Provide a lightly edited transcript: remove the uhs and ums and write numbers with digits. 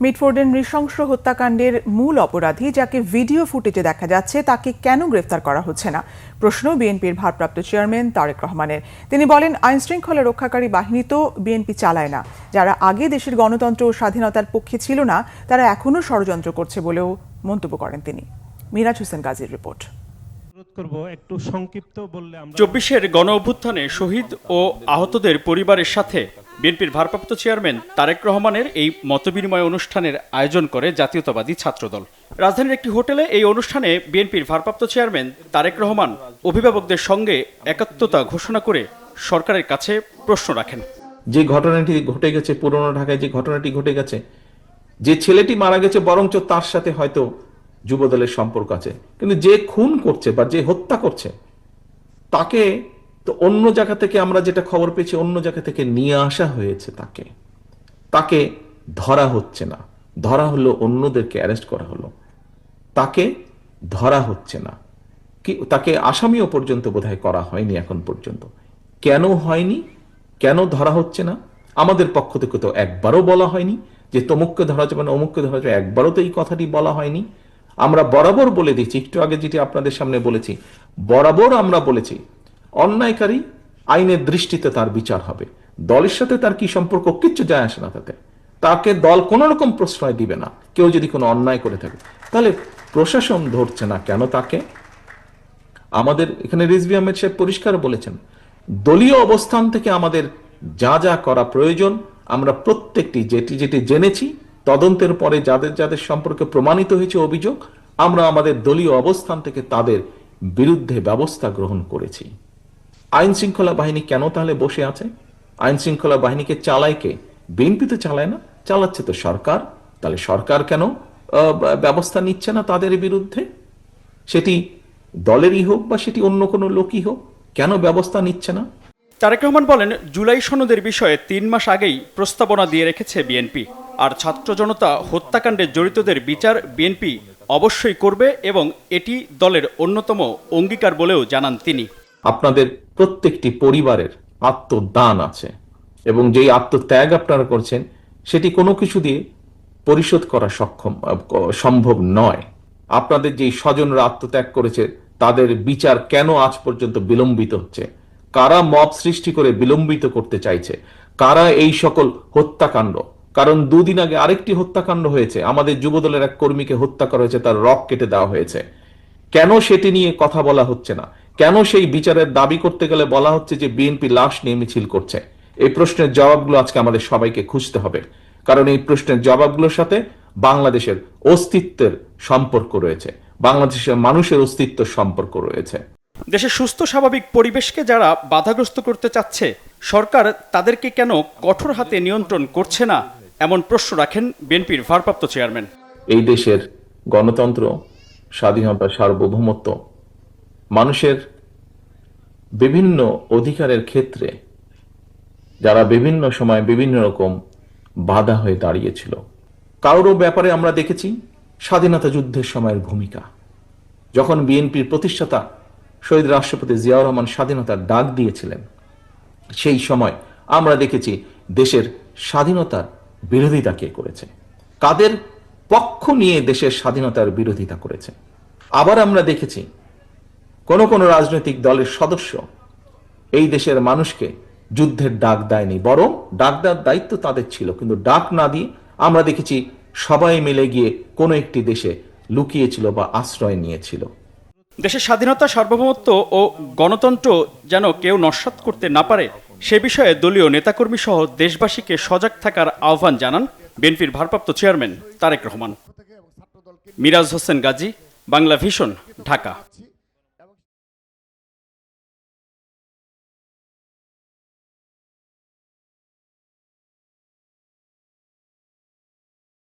মিটফোর্ডের নৃশংস হত্যাকাণ্ডের মূল অপরাধী যাকে ভিডিও ফুটেজে দেখা যাচ্ছে তাকে কেন গ্রেফতার করা হচ্ছে না, প্রশ্ন বিএনপির ভারপ্রাপ্ত চেয়ারম্যান তারেক রহমানের। তিনি বলেন, আইনশৃঙ্খলা রক্ষাকারী বাহিনী তো বিএনপি চালায় না। যারা আগে দেশের গণতন্ত্র ও স্বাধীনতার পক্ষে ছিল না তারা এখনো ষড়যন্ত্র করছে বলেও মন্তব্য করেন তিনি। মিরাজ হোসেন গাজীর রিপোর্ট। ২৪-এর গণ অভ্যুত্থানে শহীদ ও আহতদের পরিবারের সাথে বিএনপির ভারপ্রাপ্ত চেয়ারম্যান তারেক রহমানের এই মতবিনিময় অনুষ্ঠানের আয়োজন করে জাতীয়তাবাদী ছাত্রদল। রাজধানীর একটি হোটেলে এই অনুষ্ঠানে বিএনপির ভারপ্রাপ্ত চেয়ারম্যান তারেক রহমান অভিভাবকদের সঙ্গে একাত্মতা ঘোষণা করে সরকারের কাছে প্রশ্ন রাখেন। যে ঘটনাটি ঘটে গেছে, পুরনো ঢাকায় যে ঘটনাটি ঘটে গেছে, যে ছেলেটি মারা গেছে বরঞ্চ তার সাথে হয়তো যুবদলের সম্পর্ক আছে, কিন্তু যে খুন করছে বা যে হত্যা করছে তাকে তো অন্য জায়গা থেকে, আমরা যেটা খবর পেয়েছি, অন্য জায়গা থেকে নিয়ে আসা হয়েছে। তাকে ধরা হচ্ছে না। ধরা হলো, অন্যদেরকে অ্যারেস্ট করা হলো, তাকে ধরা হচ্ছে না। কি তাকে আসামিও পর্যন্ত বোধহয় করা হয়নি এখন পর্যন্ত। কেন হয়নি, কেন ধরা হচ্ছে না? আমাদের পক্ষ থেকে তো একবারও বলা হয়নি যে তমুককে ধরা যাবে না, অমুককে ধরা যাবে, একবারও তো এই কথাটি বলা হয়নি। আমরা বরাবর বলে দিচ্ছি, একটু আগে যেটি আপনাদের সামনে বলেছি, বরাবর আমরা বলেছি অন্যায়কারী আইনের দৃষ্টিতে তার বিচার হবে। দলের সাথে তার কি সম্পর্ক, কিচ্ছু যায় আসে না তাতে। তাকে দল কোন রকম প্রশ্রয় দিবে না। কেউ যদি কোনো অন্যায় করে থাকে, তাহলে প্রশাসন ধরছে না কেন তাকে? আমাদের এখানে রিজভী আহমেদ সাহেব পরিষ্কার বলেছেন, দলীয় অবস্থান থেকে আমাদের যা যা করা প্রয়োজন আমরা প্রত্যেকটি যেটি জেনেছি, তদন্তের পরে যাদের যাদের সম্পর্কে প্রমাণিত হয়েছে অভিযোগ, আমরা আমাদের দলীয় অবস্থান থেকে তাদের বিরুদ্ধে ব্যবস্থা গ্রহণ করেছি। আইন শৃঙ্খলা বাহিনী কেন তাহলে বসে আছে? আইন শৃঙ্খলা বাহিনীকে চালায় কে? বিএনপি তো চালায় না, চালাচ্ছে তো সরকার। তাহলে সরকার কেন ব্যবস্থা নিচ্ছে না তাদের বিরুদ্ধে? সেটি দলেরই হোক বা সেটি অন্য কোনো লোকই হোক, কেন ব্যবস্থা নিচ্ছে না? তারেক রহমান বলেন, জুলাই সনদের বিষয়ে 3 মাস আগেই প্রস্তাবনা দিয়ে রেখেছে বিএনপি। আর ছাত্র জনতা হত্যাকাণ্ডে জড়িতদের বিচার বিএনপি অবশ্যই করবে এবং এটি দলের অন্যতম অঙ্গীকার বলেও জানান তিনি। আপনাদের প্রত্যেকটি পরিবারের আত্মদান আছে এবং যেই আত্মত্যাগ আপনারা করছেন সেটি কোনো কিছু দিয়ে পরিশোধ করা সম্ভব নয়। আপনাদের যেই স্বজনরা আত্মত্যাগ করেছে তাদের বিচার কেন আজ পর্যন্ত বিলম্বিত হচ্ছে? কারা মব সৃষ্টি করে বিলম্বিত করতে চাইছে? কারা এই সকল হত্যাকাণ্ড? কারণ 2 দিন আগে আরেকটি হত্যাকাণ্ড হয়েছে, আমাদের যুবদলের এক কর্মীকে হত্যা করা হয়েছে, তার রক কেটে দেওয়া হয়েছে। কেন সেটি নিয়ে কথা বলা হচ্ছে না? কেন সেই বিচারের দাবি করতে গেলে বলা হচ্ছে যে বিএনপি লাশ নিয়ে মিছিল করছে? এই প্রশ্নের জবাবগুলো আজকে আমাদের সবাইকে খুঁজতে হবে, কারণ এই প্রশ্নের জবাবগুলোর সাথে বাংলাদেশের অস্তিত্বের সম্পর্ক রয়েছে, বাংলাদেশের মানুষের অস্তিত্বের সম্পর্ক রয়েছে। দেশের সুস্থ স্বাভাবিক পরিবেশকে যারা বাধাগ্রস্ত করতে চাচ্ছে, সরকার তাদেরকে কেন কঠোর হাতে নিয়ন্ত্রণ করছে না, এমন প্রশ্ন রাখেন বিএনপির ভারপ্রাপ্ত চেয়ারম্যান। এই দেশের গণতন্ত্র, স্বাধীনতা, সার্বভৌমত্ব, মানুষের বিভিন্ন অধিকারের ক্ষেত্রে যারা বিভিন্ন সময় বিভিন্ন রকম বাধা হয়ে দাঁড়িয়েছিল, কারোর ব্যাপারে আমরা দেখেছি স্বাধীনতা যুদ্ধের সময়ের ভূমিকা। যখন বিএনপির প্রতিষ্ঠাতা শহীদ রাষ্ট্রপতি জিয়াউর রহমান স্বাধীনতার ডাক দিয়েছিলেন, সেই সময় আমরা দেখেছি দেশের স্বাধীনতার বিরোধিতা কে করেছে, কাদের পক্ষ নিয়ে দেশের স্বাধীনতার বিরোধিতা করেছে। আবার আমরা দেখেছি কোন কোন রাজনৈতিক দলের সদস্য এই দেশের মানুষকে যুদ্ধের ডাক দেয়নি, বরং ডাক দেওয়ার দায়িত্ব তাদের ছিল, কিন্তু ডাক না দিয়ে আমরা দেখেছি সবাই মিলে গিয়ে কোনো একটি দেশে লুকিয়েছিল বা আশ্রয় নিয়েছিল। দেশের স্বাধীনতা, সার্বভৌমত্ব ও গণতন্ত্র যেন কেউ নস্যাৎ করতে না পারে, সে বিষয়ে দলীয় নেতাকর্মী সহ দেশবাসীকে সজাগ থাকার আহ্বান জানান বিএনপির ভারপ্রাপ্ত চেয়ারম্যান তারেক রহমান। মিরাজ হোসেন গাজী, বাংলা ভিশন, ঢাকা।